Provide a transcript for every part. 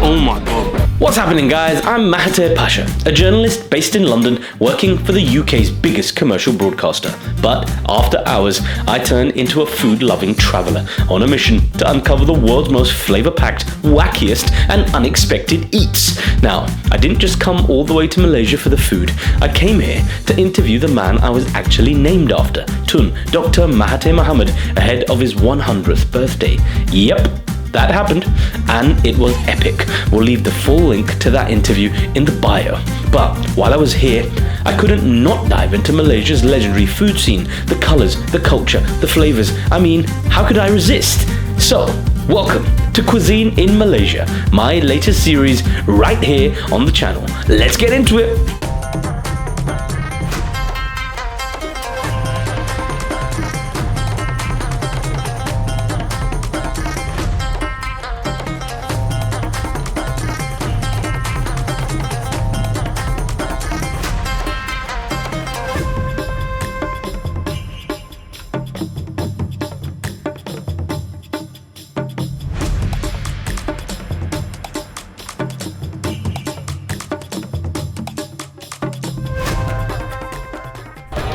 Oh my god. What's happening, guys? I'm Mahatir Pasha, a journalist based in London working for the UK's biggest commercial broadcaster. But after hours, I turned into a food-loving traveller on a mission to uncover the world's most flavour-packed, wackiest and unexpected eats. Now, I didn't just come all the way to Malaysia for the food. I came here to interview the man I was actually named after, Tun Dr. Mahathir Mohamad, ahead of his 100th birthday. Yep. That happened, and it was epic. We'll leave the full link to that interview in the bio. But while I was here, I couldn't not dive into Malaysia's legendary food scene, the colours, the culture, the flavours. I mean, how could I resist? So, welcome to Cuisine in Malaysia, my latest series right here on the channel. Let's get into it.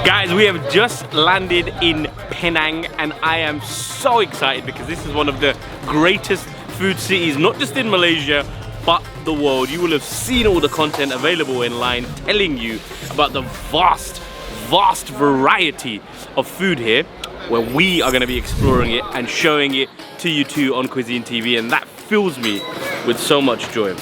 Guys, we have just landed in Penang and I am so excited because this is one of the greatest food cities, not just in Malaysia, but the world. You will have seen all the content available online telling you about the vast variety of food here, where we are going to be exploring it and showing it to you too on Quizine TV, and that fills me with so much joy.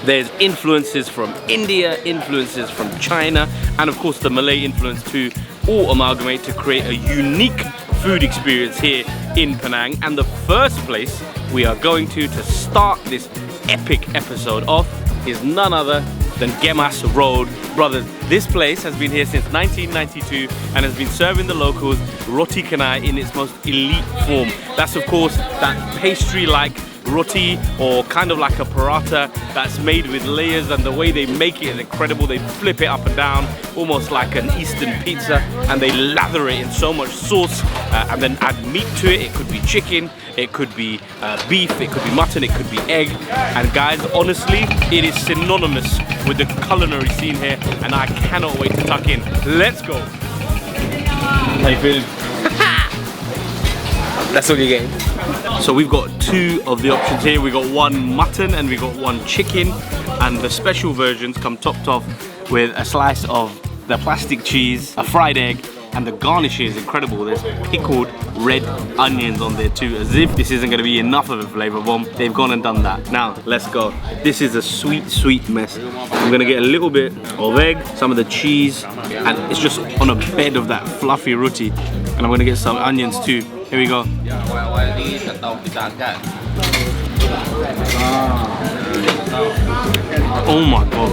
There's influences from India, influences from China, and of course the Malay influence too, all amalgamate to create a unique food experience here in Penang. And the first place we are going to start this epic episode off is none other than Gemas Road Brothers. This place has been here since 1992 and has been serving the locals Roti Canai in its most elite form. That's of course that pastry-like roti, or kind of like a paratha that's made with layers, and the way they make it is incredible. They flip it up and down almost like an Eastern pizza, and they lather it in so much sauce and then add meat to it. It could be chicken, it could be beef, it could be mutton, it could be egg. And guys, honestly, it is synonymous with the culinary scene here, and I cannot wait to tuck in. Let's go. How you feeling? That's all you're getting. So we've got two of the options here. We got one mutton and we got one chicken, and the special versions come topped off with a slice of the plastic cheese, a fried egg, and the garnish is incredible. There's pickled red onions on there too, as if this isn't going to be enough of a flavour bomb. They've gone and done that. Now let's go. This is a sweet mess. I'm going to get a little bit of egg, some of the cheese, and it's just on a bed of that fluffy roti. And I'm going to get some onions too. Here we go. Oh my god.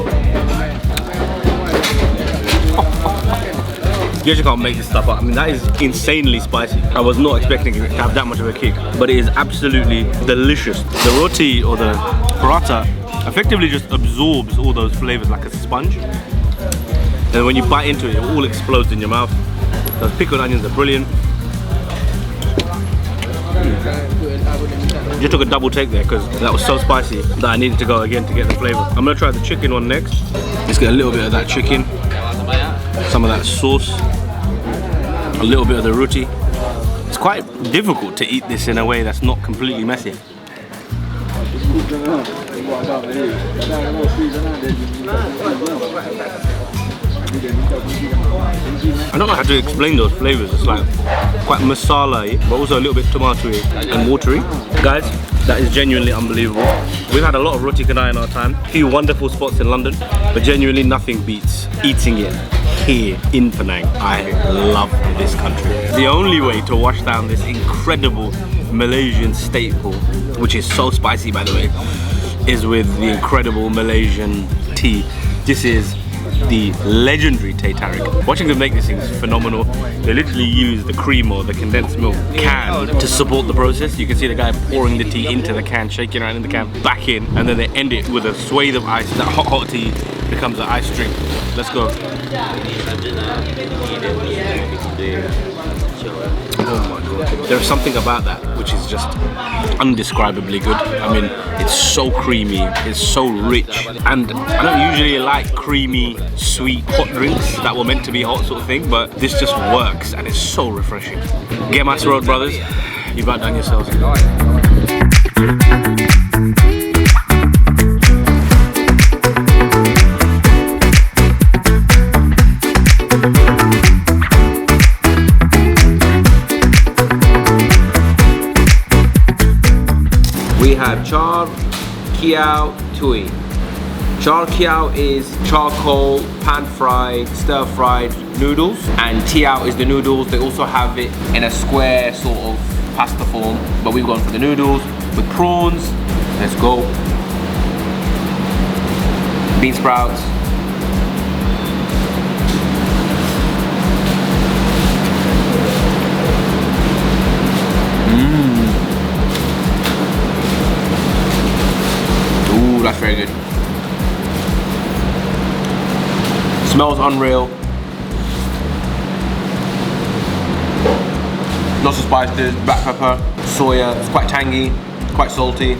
You actually can't make this stuff up. I mean, that is insanely spicy. I was not expecting it to have that much of a kick, but it is absolutely delicious. The roti or the paratha effectively just absorbs all those flavors like a sponge. And when you bite into it, it all explodes in your mouth. Those pickled onions are brilliant. Just took a double take there because that was so spicy that I needed to go again to get the flavor. I'm gonna try the chicken one next. Let's get a little bit of that chicken, some of that sauce, a little bit of the roti. It's quite difficult to eat this in a way that's not completely messy. I don't know how to explain those flavors. It's like quite masala-y, but also a little bit tomatoey and watery. Guys, that is genuinely unbelievable. We've had a lot of Roti Canai in our time, a few wonderful spots in London, but genuinely nothing beats eating it here in Penang. I love this country. The only way to wash down this incredible Malaysian staple, which is so spicy by the way, is with the incredible Malaysian tea. This is the legendary Tarik. Watching them make this thing is phenomenal. They literally use the cream or the condensed milk can to support the process. You can see the guy pouring the tea into the can, shaking around in the can, back in, and then they end it with a swathe of ice. That hot tea becomes an ice drink. Let's go. Oh my god. There's something about that which is just undescribably good. I mean, it's so creamy, it's so rich, and I don't usually like creamy, sweet, hot drinks that were meant to be hot sort of thing, but this just works and it's so refreshing. Gemas Road Brothers, you've outdone yourselves. We have Char Kway Teow. Char Kway is charcoal, pan-fried, stir-fried noodles, and Teow is the noodles. They also have it in a square sort of pasta form, but we've gone for the noodles with prawns. Let's go. Bean sprouts. Ooh, that's very good. Smells unreal. Lots of spices, black pepper, soya. It's quite tangy, quite salty.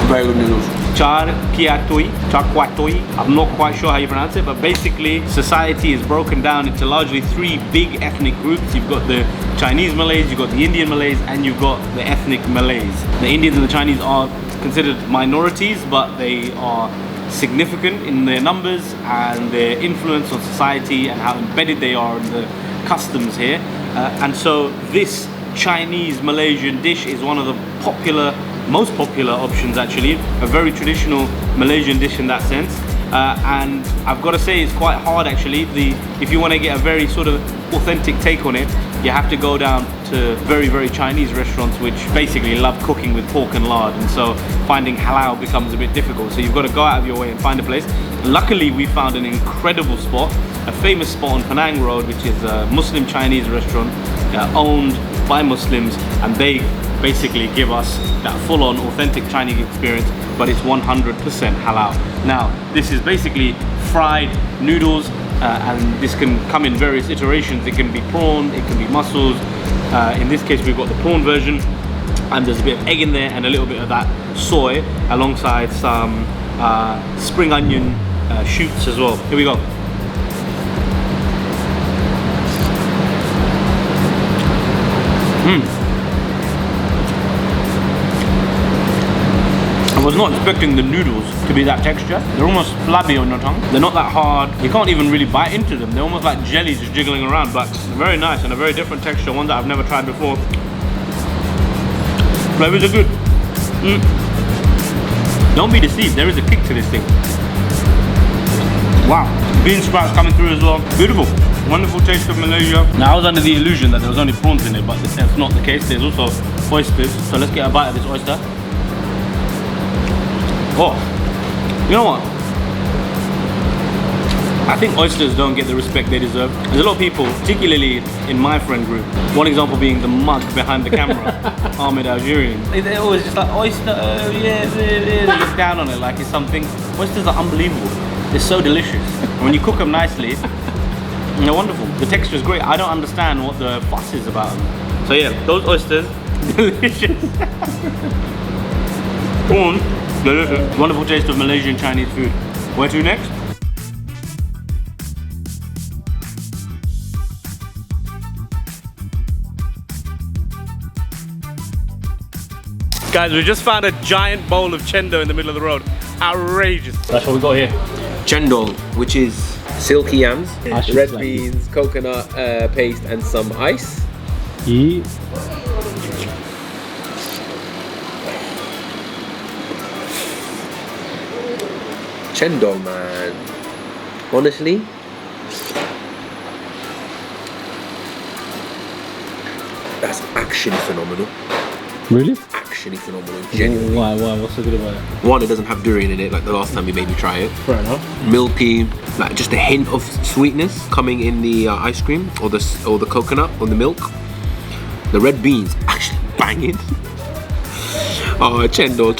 Very good noodles. Char Kway Teow. I'm not quite sure how you pronounce it, but basically society is broken down into largely three big ethnic groups. You've got the Chinese Malays, you've got the Indian Malays, and you've got the ethnic Malays. The Indians and the Chinese are considered minorities, but they are significant in their numbers and their influence on society and how embedded they are in the customs here. And so this Chinese Malaysian dish is one of the most popular options actually, a very traditional Malaysian dish in that sense, and I've got to say it's quite hard actually. If you want to get a very sort of authentic take on it, you have to go down to very Chinese restaurants which basically love cooking with pork and lard, and so finding halal becomes a bit difficult, so you've got to go out of your way and find a place. Luckily we found an incredible spot, a famous spot on Penang Road, which is a Muslim Chinese restaurant owned by Muslims, and they basically give us that full-on authentic Chinese experience, but it's 100% halal. Now this is basically fried noodles, and this can come in various iterations. It can be prawn, it can be mussels. In this case we've got the prawn version, and there's a bit of egg in there and a little bit of that soy alongside some spring onion shoots as well. Here we go. I was not expecting the noodles to be that texture. They're almost flabby on your tongue. They're not that hard. You can't even really bite into them. They're almost like jelly just jiggling around, but very nice and a very different texture, one that I've never tried before. Flavors are good. Don't be deceived, there is a kick to this thing. Wow, bean sprouts coming through as well. Beautiful, wonderful taste of Malaysia. Now I was under the illusion that there was only prawns in it, but that's not the case. There's also oysters. So let's get a bite of this oyster. Oh, you know what? I think oysters don't get the respect they deserve. There's a lot of people, particularly in my friend group, one example being the mug behind the camera, Ahmed Algerian. They're always just like, oyster, yeah, they look down on it like it's something. Oysters are unbelievable. They're so delicious. And when you cook them nicely, they're wonderful. The texture is great. I don't understand what the fuss is about them. So yeah, those oysters, delicious. Prawn, delicious. Wonderful taste of Malaysian Chinese food. Where to next? Guys, we just found a giant bowl of chendol in the middle of the road. Outrageous. That's what we got here. Chendol, which is silky yams, red beans, coconut paste, and some ice. Yeah. Chendol, man. Honestly, that's actually phenomenal. Really? Actually phenomenal. Genuinely. Why? What's so good about it? One, it doesn't have durian in it, like the last time you made me try it. Fair enough. Milky, like just a hint of sweetness coming in the ice cream or the coconut or the milk. The red beans actually banging. Oh, chendol.